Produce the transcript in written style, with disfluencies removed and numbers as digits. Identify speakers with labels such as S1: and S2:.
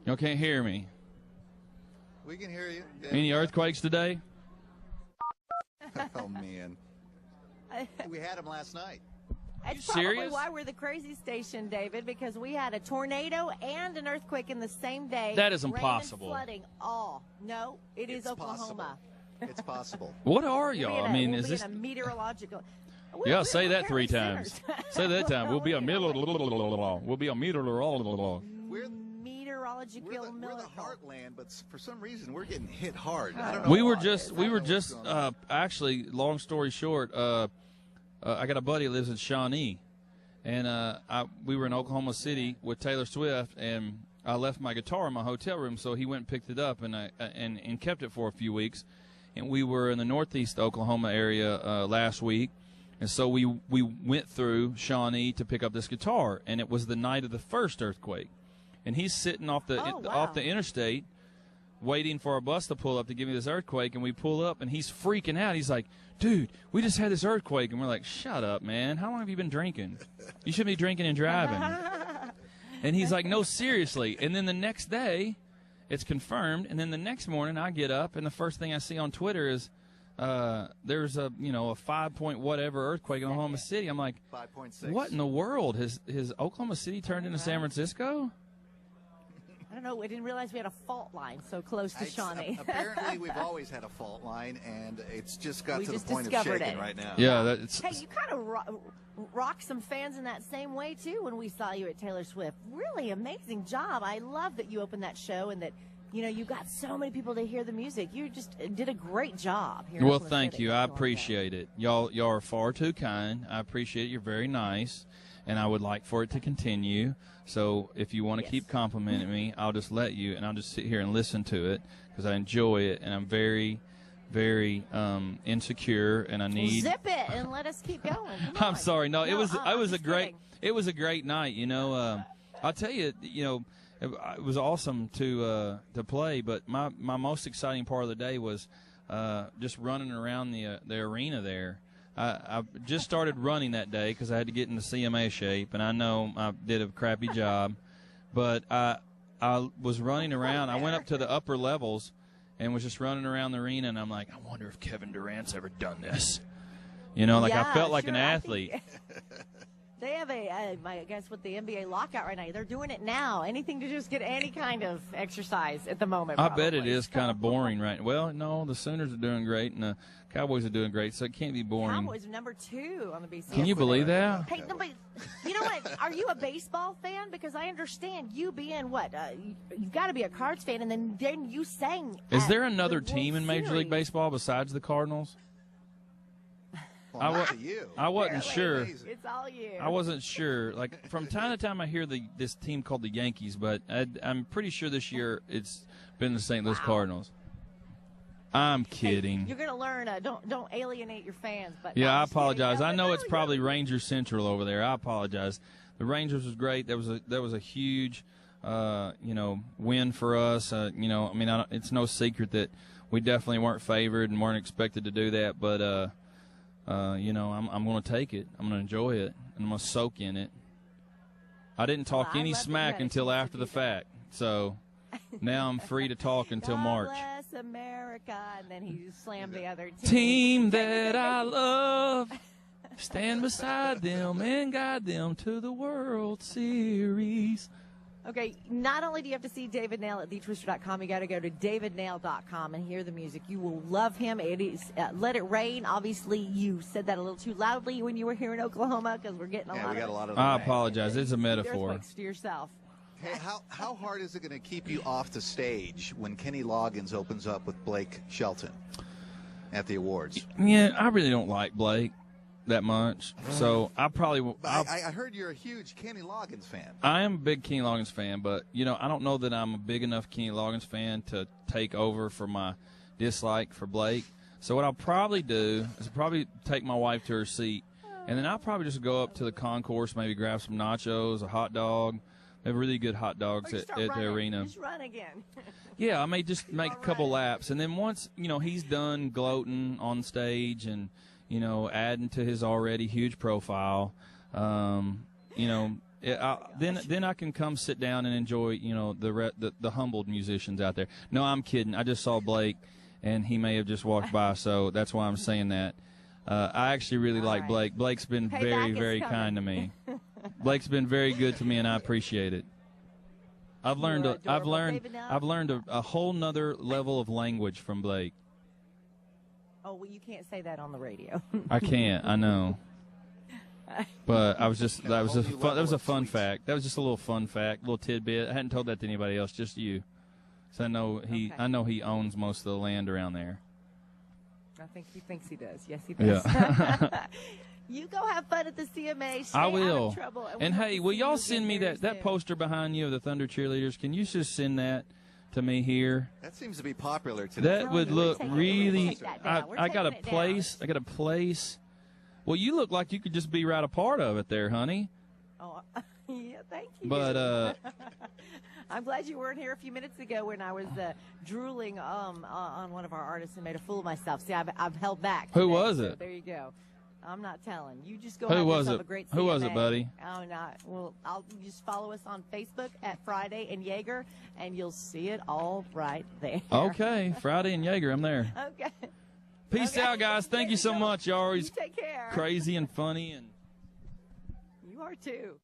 S1: Y'all can't hear me.
S2: We can hear you.
S1: Any earthquakes today?
S2: Oh, man. We had them last night.
S3: It's
S1: serious?
S3: probably why we're the crazy station, David, because we had a tornado and an earthquake in the same day.
S1: That is
S3: rain and
S1: impossible.
S3: flooding. No, it is Oklahoma.
S2: It's possible.
S1: What are y'all? I mean,
S3: we'll
S1: is
S3: be
S1: this?
S3: in a meteorological.
S1: Yeah, say that
S3: we're
S1: 3 times. Say that time. We'll be a meteorological. We'll be a meteorological.
S2: We're
S3: Meteorological.
S2: we're the heartland, but for some reason we're getting hit hard. I don't know
S1: We were
S2: why.
S1: just actually, long story short, I got a buddy who lives in Shawnee, and we were in Oklahoma City with Taylor Swift, and I left my guitar in my hotel room, so he went and picked it up and kept it for a few weeks. And we were in the northeast Oklahoma area last week, and so we went through Shawnee to pick up this guitar, and it was the night of the first earthquake. And he's sitting off the interstate waiting for our bus to pull up to give me this earthquake, and we pull up, and he's freaking out. He's like, dude, we just had this earthquake. And we're like, shut up, man. How long have you been drinking? You shouldn't be drinking and driving. And he's like, no, seriously. And then the next day, it's confirmed, and then the next morning I get up, and the first thing I see on Twitter is there's a 5-point-whatever earthquake in Oklahoma City. I'm like,
S2: 5.6.
S1: what in the world? Has Oklahoma City turned into San Francisco?
S3: I don't know. We didn't realize we had a fault line so close to Shawnee.
S2: Apparently, we've always had a fault line, and it's just got to the
S3: just
S2: point of
S3: discovered
S2: shaking
S3: it.
S2: right now.
S1: Yeah, that's.
S3: Hey, you kind of rocked some fans in that same way, too, when we saw you at Taylor Swift. Really amazing job. I love that you opened that show and that, you got so many people to hear the music. You just did a great job here.
S1: Well, thank you. I appreciate it. Y'all are far too kind. I appreciate it. You're very nice, and I would like for it to continue. So if you want to keep complimenting me, I'll just let you, and I'll just sit here and listen to it because I enjoy it, and I'm very, very insecure, and I need.
S3: Zip it and let us keep going.
S1: I'm sorry. No, it was a great
S3: kidding.
S1: It was a great night. I'll tell you. It was awesome to play, but my most exciting part of the day was just running around the arena there. I just started running that day because I had to get into CMA shape, and I know I did a crappy job, but I was running around. I went up to the upper levels and was just running around the arena, and I'm like, I wonder if Kevin Durant's ever done this. I felt like an athlete.
S3: They have I guess with the NBA lockout right now, they're doing it now. Anything to just get any kind of exercise at the moment.
S1: I bet it is kind of boring right now. Well, no, the Sooners are doing great, and the Cowboys are doing great, so it can't be boring.
S3: Cowboys are number 2 on the BCS.
S1: Can you believe that?
S3: Hey, nobody, you know what? Are you a baseball fan? Because I understand you being what? You've got to be a Cards fan, and then you sang.
S1: Is there another team in Major League Baseball besides the Cardinals?
S2: Well,
S1: I wasn't sure.
S3: It's all you.
S1: I wasn't sure. Like from time to time, I hear this team called the Yankees, but I'm pretty sure this year it's been the St. Louis Cardinals. I'm kidding.
S3: Hey, you're gonna learn. Don't alienate your fans. But
S1: yeah,
S3: no,
S1: I apologize. I know
S3: no,
S1: it's probably Rangers Central over there. I apologize. The Rangers was great. That was a huge, win for us. It's no secret that we definitely weren't favored and weren't expected to do that, but. I'm going to take it. I'm going to enjoy it, and I'm going to soak in it. I didn't talk any smack until after the fact, so now I'm free to talk until March.
S3: God bless America, and then he slammed the other
S1: team that I love. Stand beside them and guide them to the World Series.
S3: Okay, not only do you have to see David Nail at thetwister.com, you got to go to davidnail.com and hear the music. You will love him. It is Let It Rain. Obviously, you said that a little too loudly when you were here in Oklahoma because we're getting a lot of
S1: I apologize. It's a metaphor.
S3: To yourself.
S2: Hey, how hard is it going to keep you off the stage when Kenny Loggins opens up with Blake Shelton at the awards?
S1: Yeah, I really don't like Blake that much, so I probably will.
S2: I heard you're a huge Kenny Loggins fan.
S1: I am a big Kenny Loggins fan, but I don't know that I'm a big enough Kenny Loggins fan to take over for my dislike for Blake. So what I'll probably do is probably take my wife to her seat, and then I'll probably just go up to the concourse, maybe grab some nachos, a hot dog. They have really good hot dogs at the arena.
S3: Just run again.
S1: Yeah, I may just make a couple laps, and then once he's done gloating on stage and adding to his already huge profile, then I can come sit down and enjoy, the humbled musicians out there. No, I'm kidding. I just saw Blake, and he may have just walked by, so that's why I'm saying that. I actually really like Blake. Blake's been very, very kind to me. Blake's been very good to me, and I appreciate it. I've learned a whole nother level of language from Blake.
S3: Oh, well, you can't say that on the radio.
S1: I can't. I know. But that was a fun fact. That was just a little fun fact, a little tidbit. I hadn't told that to anybody else, just you. So I know he owns most of the land around there.
S3: I think he thinks he does. Yes, he does. Yeah. You go have fun at the CMA. Stay
S1: I will.
S3: Out of trouble,
S1: and hey, will y'all send me that poster behind you of the Thunder cheerleaders? Can you just send that to me here?
S2: That seems to be popular today.
S1: That would look really. I got a place. I got a place. Well, you look like you could just be right a part of it there, honey.
S3: Oh, yeah, thank you.
S1: But
S3: I'm glad you weren't here a few minutes ago when I was drooling on one of our artists and made a fool of myself. See, I've held back.
S1: Who was it?
S3: So there you go. I'm not telling. You just go
S1: Who
S3: have
S1: was
S3: yourself
S1: it?
S3: a great CMA.
S1: Who was it, buddy?
S3: Oh, not. Well, you just follow us on Facebook at Friday and Yeager, and you'll see it all right there.
S1: Okay, Friday and Yeager, I'm there.
S3: Okay.
S1: Peace out, guys. Thank you so much. Y'all always
S3: take care.
S1: Crazy and funny. And
S3: you are too.